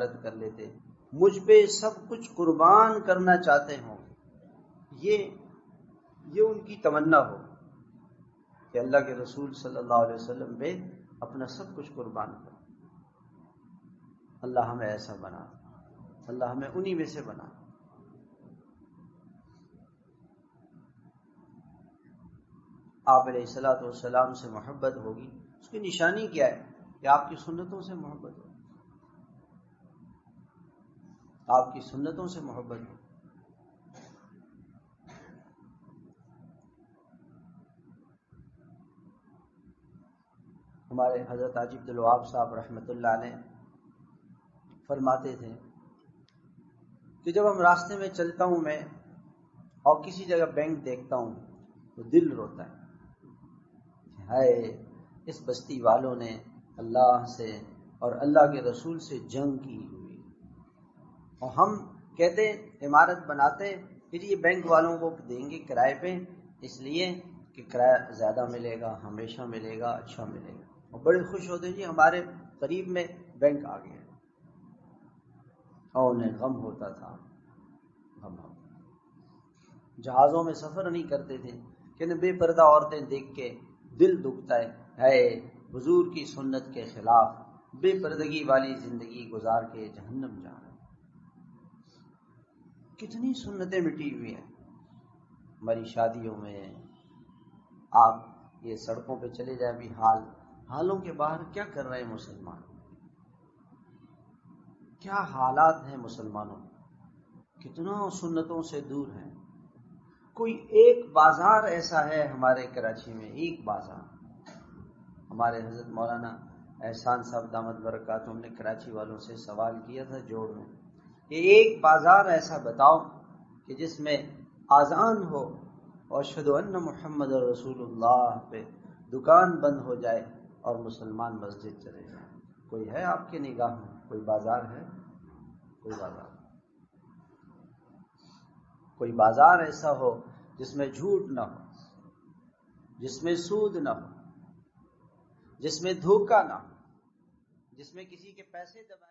زیارت کر لیتے، مجھ پہ سب کچھ قربان کرنا چاہتے ہوں، یہ ان کی تمنا ہو کہ اللہ کے رسول صلی اللہ علیہ وسلم پہ اپنا سب کچھ قربان کرو۔ اللہ ہمیں ایسا بنا، اللہ ہمیں انہی میں سے بنا۔ آپ علیہ الصلوۃ والسلام سے محبت ہوگی، اس کی نشانی کیا ہے؟ کہ آپ کی سنتوں سے محبت ہو، آپ کی سنتوں سے محبت ہو۔ ہمارے حضرت حاجی عبدالوہاب صاحب رحمۃ اللہ علیہ فرماتے تھے کہ جب ہم راستے میں چلتا ہوں میں اور کسی جگہ بینک دیکھتا ہوں تو دل روتا ہے، ہائے اس بستی والوں نے اللہ سے اور اللہ کے رسول سے جنگ کی ہوئی، اور ہم کہتے عمارت بناتے پھر یہ بینک والوں کو دیں گے کرائے پہ، اس لیے کہ کرایہ زیادہ ملے گا، ہمیشہ ملے گا، اچھا ملے گا، اور بڑے خوش ہوتے جی ہمارے قریب میں بینک آ گیا، اور انہیں غم ہوتا تھا، غم ہوتا۔ جہازوں میں سفر نہیں کرتے تھے کہ بے پردہ عورتیں دیکھ کے دل دکھتا ہے حضور کی سنت کے خلاف بے پردگی والی زندگی گزار کے جہنم جا رہے ہیں۔ کتنی سنتیں مٹی ہوئی ہیں ہماری شادیوں میں، آپ یہ سڑکوں پہ چلے جائیں بھی حالوں کے باہر کیا کر رہے ہیں مسلمان، کیا حالات ہیں مسلمانوں، کتنا سنتوں سے دور ہیں۔ کوئی ایک بازار ایسا ہے ہمارے کراچی میں، ایک بازار، ہمارے حضرت مولانا احسان صاحب دامت برکاتہم نے کراچی والوں سے سوال کیا تھا جوڑ میں کہ ایک بازار ایسا بتاؤ کہ جس میں اذان ہو اور اشہد ان محمد رسول اللہ پہ دکان بند ہو جائے اور مسلمان مسجد چلے جائیں۔ کوئی ہے آپ کے نگاہ میں کوئی بازار ہے؟ کوئی بازار، کوئی بازار ایسا ہو جس میں جھوٹ نہ ہو، جس میں سود نہ ہو، جس میں دھوکہ نہ ہو، جس میں کسی کے پیسے دبائے